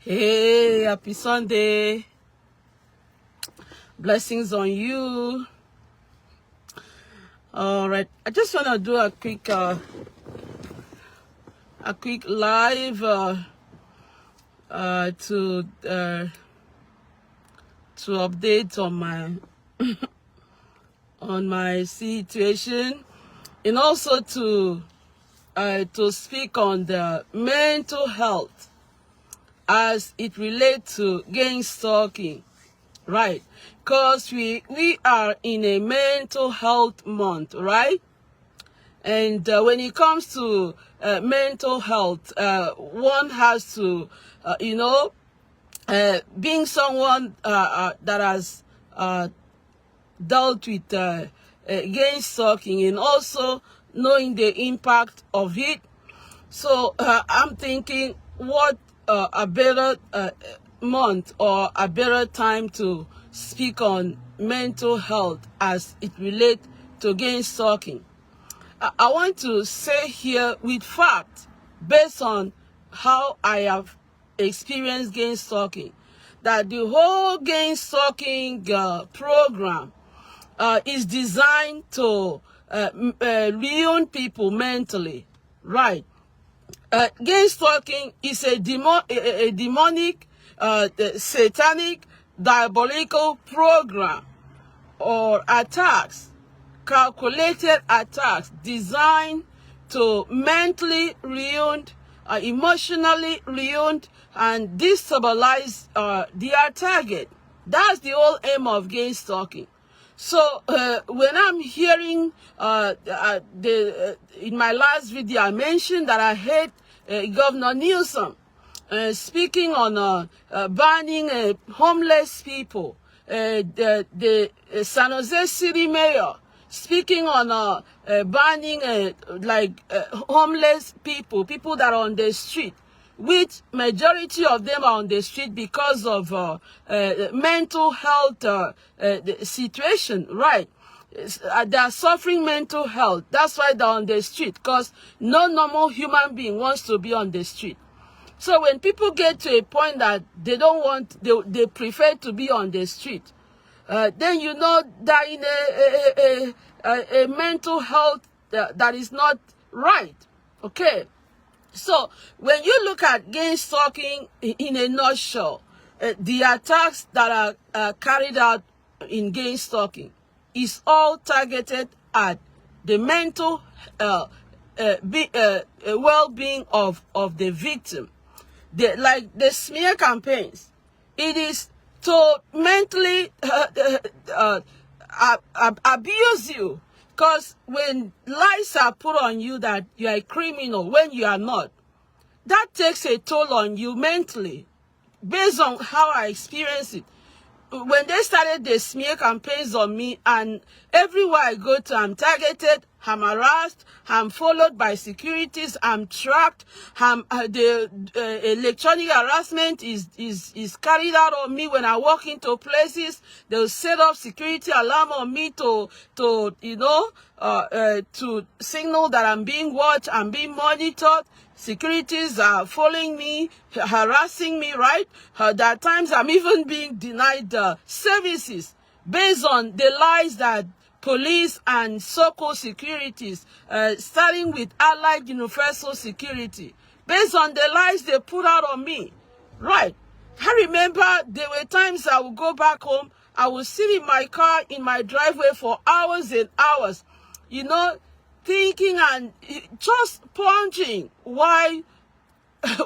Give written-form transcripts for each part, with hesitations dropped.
Hey, happy Sunday. Blessings on you. All right. I just want to do a quick live to update on my on my situation, and also to speak on the mental health as it relates to gang stalking, right? Because we are in a mental health month, right? And when it comes to mental health, one has to, being someone that has dealt with gang stalking, and also knowing the impact of it. So I'm thinking, what a better month or a better time to speak on mental health as it relates to gang stalking. I want to say here with fact, based on how I have experienced gang stalking, that the whole gang stalking program is designed to ruin people mentally, right? Gang stalking is a demonic, satanic, diabolical program or attacks, calculated attacks designed to mentally ruin, emotionally ruin, and destabilize their target. That's the whole aim of gang stalking. So when I'm hearing in my last video, I mentioned that I heard Governor Newsom speaking on banning homeless people. The San Jose City Mayor speaking on banning homeless people that are on the street, which majority of them are on the street because of mental health situation, right? They are suffering mental health. That's why they're on the street, because no normal human being wants to be on the street. So when people get to a point that they don't want, they prefer to be on the street, then you know that in a mental health that is not right, okay? So when you look at gang stalking in a nutshell, the attacks that are carried out in gang stalking is all targeted at the mental well-being of the victim. Like the smear campaigns, it is to mentally abuse you. Because when lies are put on you that you are a criminal when you are not, that takes a toll on you mentally, based on how I experienced it. When they started the smear campaigns on me, and everywhere I go to, I'm targeted, I'm harassed, I'm followed by securities, I'm tracked, the electronic harassment is carried out on me. When I walk into places, they'll set up security alarm on me to signal that I'm being watched, I'm being monitored. Securities are following me, harassing me, right? There are times I'm even being denied services based on the lies that police and so-called securities, starting with Allied Universal Security, based on the lies they put out on me, right? I remember there were times I would go back home, I would sit in my car, in my driveway for hours and hours, thinking and just pondering why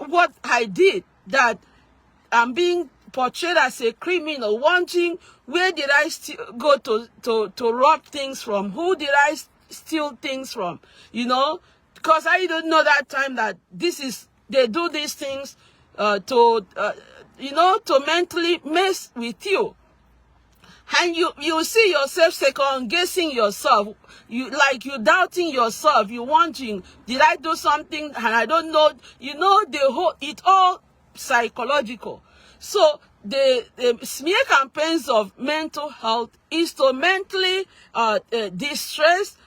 what I did, that I'm being portrayed as a criminal, wondering where did I go to rob things from, who did I steal things from, because I didn't know that time that they do these things to mentally mess with you. And you see yourself second guessing yourself. You doubting yourself. You wondering, did I do something and I don't know? It's all psychological. So the smear campaigns of mental health is to mentally distress,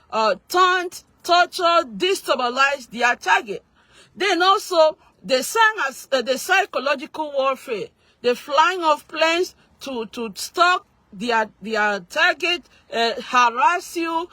taunt, torture, destabilize their target. Then also They sang as the psychological warfare, the flying of planes to stalk their target, harass you,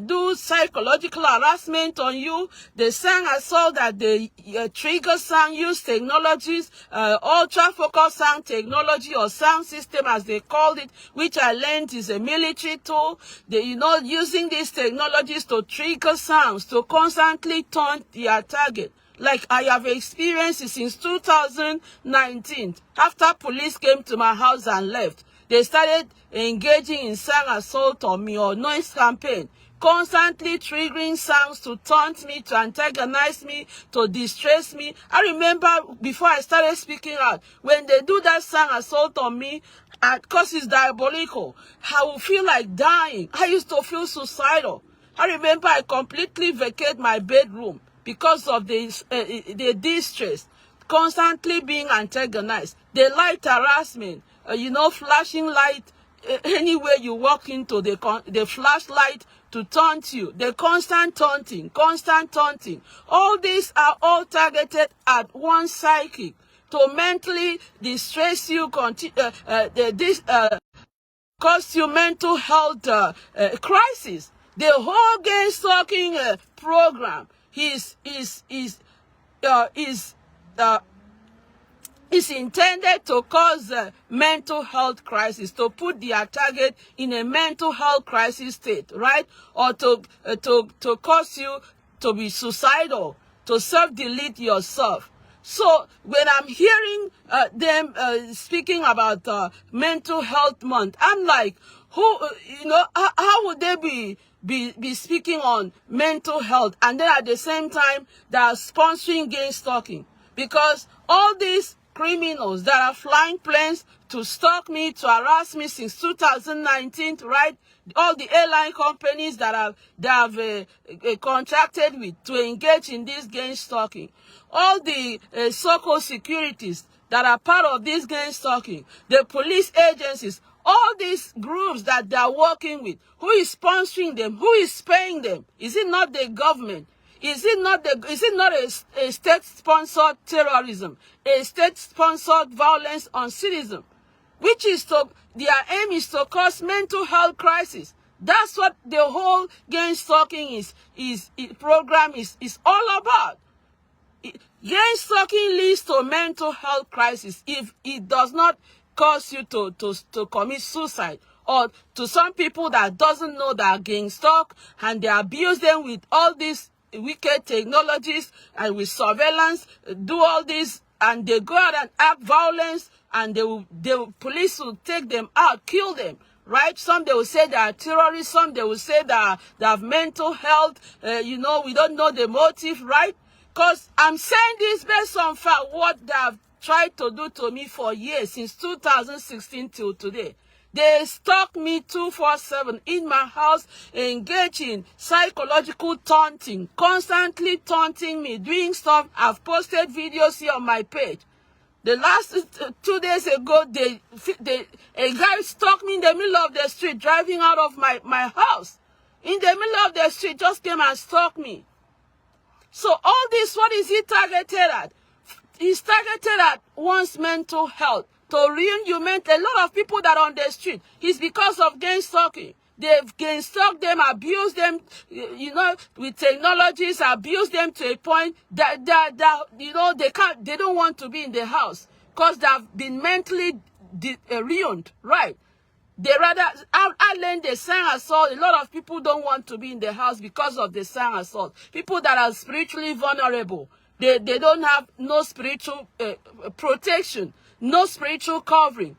do psychological harassment on you. They sang assault that the trigger sound use technologies, ultra focus sound technology or sound system as they called it, which I learned is a military tool. They, using these technologies to trigger sounds to constantly taunt their target. Like I have experienced it since 2019. After police came to my house and left, they started engaging in sound assault on me or noise campaign, constantly triggering sounds to taunt me, to antagonize me, to distress me. I remember before I started speaking out, when they do that sound assault on me, because it's diabolical, I will feel like dying. I used to feel suicidal. I remember I completely vacated my bedroom because of the distress, constantly being antagonized, the light harassment, flashing light anywhere you walk into, the flashlight to taunt you, the constant taunting. All these are all targeted at one psychic to mentally distress you, cause you mental health crisis. The whole game stalking program is intended to cause a mental health crisis, to put their target in a mental health crisis state, right? Or to cause you to be suicidal, to self-delete yourself. So when I'm hearing them speaking about mental health month, I'm like, how would they be speaking on mental health and then at the same time they are sponsoring gay stalking? Because all these criminals that are flying planes to stalk me, to harass me since 2019, right? All the airline companies that have contracted with to engage in this gang stalking, all the so-called securities that are part of this gang stalking, the police agencies, all these groups that they are working with, who is sponsoring them? Who is paying them? Is it not the government? Is it not a state-sponsored terrorism, a state-sponsored violence on citizens, which is their aim is to cause mental health crisis? That's what the whole gang stalking program is all about. Gang stalking leads to mental health crisis if it does not cause you to commit suicide, or to some people that doesn't know that gang stalk and they abuse them with all these wicked technologies and with surveillance, do all this, and they go out and act violence, and police will take them out, kill them, right? Some they will say they are terrorists, some they will say that they have mental health, we don't know the motive, right? Because I'm saying this based on fact, what they have tried to do to me for years, since 2016 till today. They stalk me 24/7 in my house, engaging psychological taunting, constantly taunting me, doing stuff. I've posted videos here on my page. The last 2 days ago, a guy stalked me in the middle of the street, driving out of my house. In the middle of the street, just came and stalked me. So all this, what is he targeted at? He's targeted at one's mental health, to ruin you. A lot of people that are on the street, it's because of gang stalking. They've gang stalked them, abused them, with technologies, abused them to a point that they don't want to be in the house because they've been mentally ruined, right? They rather, I learned the sound assault. A lot of people don't want to be in the house because of the sound assault. People that are spiritually vulnerable, they don't have no spiritual protection, no spiritual covering.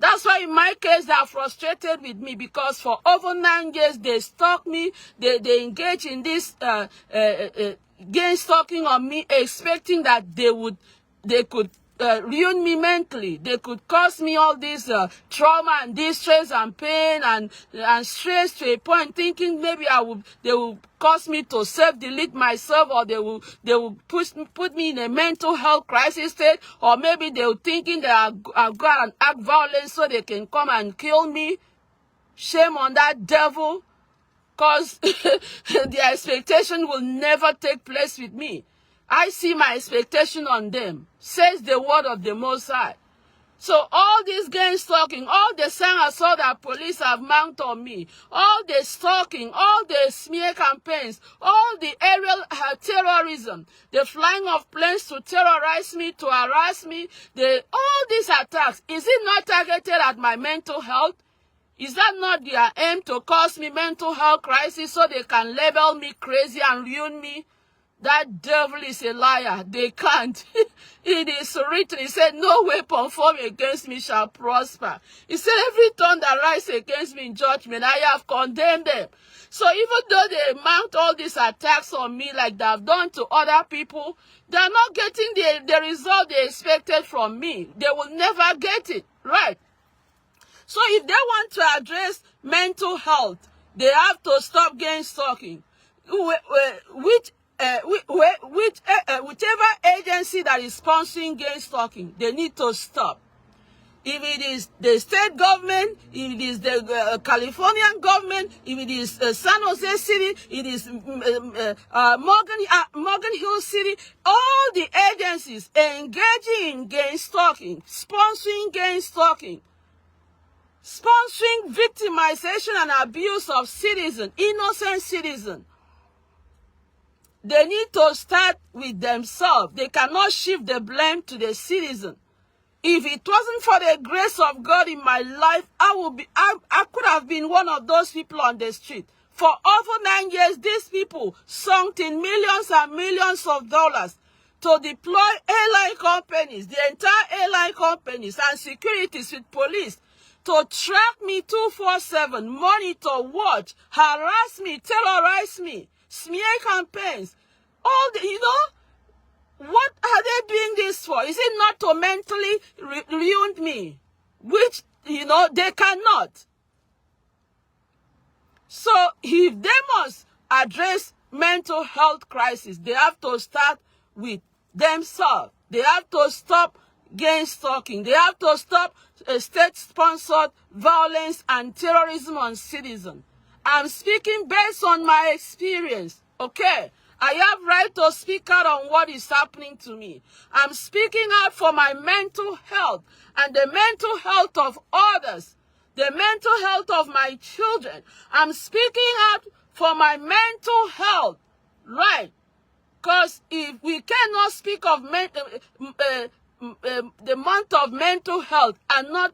That's why in my case, they are frustrated with me, because for over 9 years, they stalk me. They engage in this gang stalking on me, expecting that they could ruin me mentally. They could cause me all this trauma and distress and pain and stress, to a point thinking maybe they will cause me to self-delete myself, or they will put me in a mental health crisis state, or maybe they will thinking that I'll go out and act violent so they can come and kill me. Shame on that devil, because their expectation will never take place with me. I see my expectation on them, says the word of the Most High. So all this gang stalking, all the sang assault that police have mounted on me, all the stalking, all the smear campaigns, all the aerial terrorism, the flying of planes to terrorize me, to harass me, all these attacks, is it not targeted at my mental health? Is that not their aim, to cause me mental health crisis so they can label me crazy and ruin me? That devil is a liar. They can't. It is written. He said, no weapon formed against me shall prosper. He said, every tongue that rises against me in judgment, I have condemned them. So even though they mount all these attacks on me like they have done to other people, they are not getting the result they expected from me. They will never get it. Right? So if they want to address mental health, they have to stop gang stalking. Whichever agency that is sponsoring gang stalking, they need to stop. If it is the state government, if it is the Californian government, if it is San Jose City, it is Morgan Hill City, all the agencies engaging in gang stalking, sponsoring gang stalking, sponsoring victimization and abuse of citizens, innocent citizens, they need to start with themselves. They cannot shift the blame to the citizen. If it wasn't for the grace of God in my life, I could have been one of those people on the street. For over 9 years, these people sunk in millions and millions of dollars to deploy airline companies, the entire airline companies and securities with police to track me 24/7, monitor, watch, harass me, terrorize me, smear campaigns, all the, what are they doing this for? Is it not to mentally ruin me? Which, they cannot. So if they must address mental health crisis, they have to start with themselves. They have to stop gang stalking. They have to stop state-sponsored violence and terrorism on citizens. I'm speaking based on my experience, okay? I have right to speak out on what is happening to me. I'm speaking out for my mental health and the mental health of others, the mental health of my children. I'm speaking out for my mental health, right? Because if we cannot speak of the month of mental health and not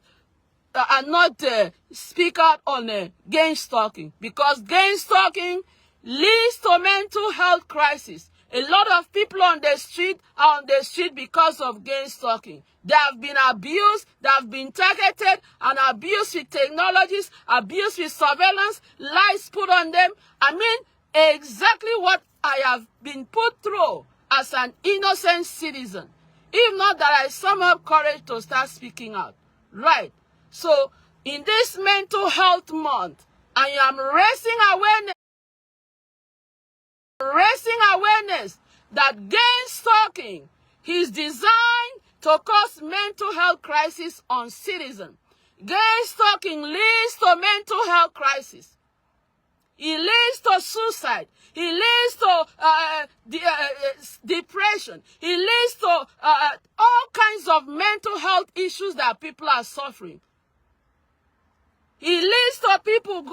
speak out on gang stalking, because gang stalking leads to mental health crisis. A lot of people on the street are on the street because of gang stalking. They have been abused, they have been targeted and abused with technologies, abused with surveillance, lies put on them. I mean, exactly what I have been put through as an innocent citizen. If not that I sum up courage to start speaking out. Right. So, in this mental health month, I am raising awareness that gang stalking is designed to cause mental health crisis on citizens. Gang stalking leads to mental health crisis. It leads to suicide. It leads to depression. It leads to all kinds of mental health issues that people are suffering. It leads to people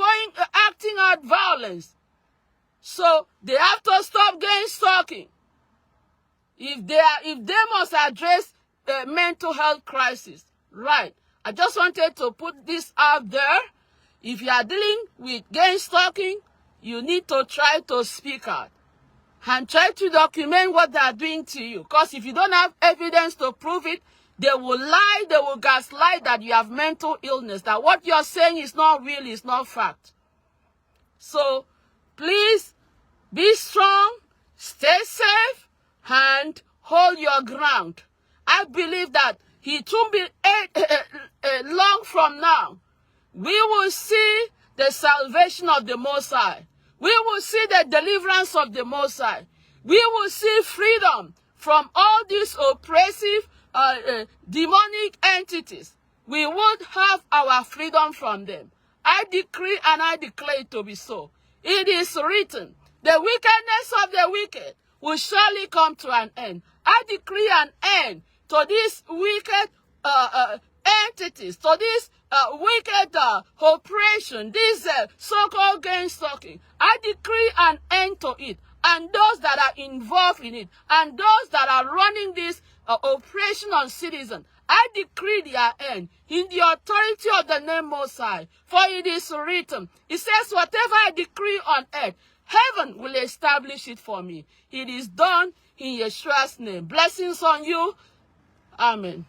acting out violence. So they have to stop gang stalking. If they must address the mental health crisis, right? I just wanted to put this out there. If you are dealing with gang stalking, you need to try to speak out and try to document what they are doing to you. Because if you don't have evidence to prove it, they will lie, they will gaslight that you have mental illness, that what you're saying is not real, is not fact. So, please, be strong, stay safe, and hold your ground. I believe that it won't be long from now. We will see the salvation of the Most High. We will see the deliverance of the Most High. We will see freedom from all these oppressive, demonic entities. We would have our freedom from them. I decree and I declare it to be so. It is written, the wickedness of the wicked will surely come to an end. I decree an end to these wicked entities, to this wicked operation, this so-called gain stalking. I decree an end to it, and those that are involved in it, and those that are running this oppression on citizens. I decree their end in the authority of the name Most High. For it is written, it says, whatever I decree on earth, heaven will establish it for me. It is done in Yeshua's name. Blessings on you. Amen.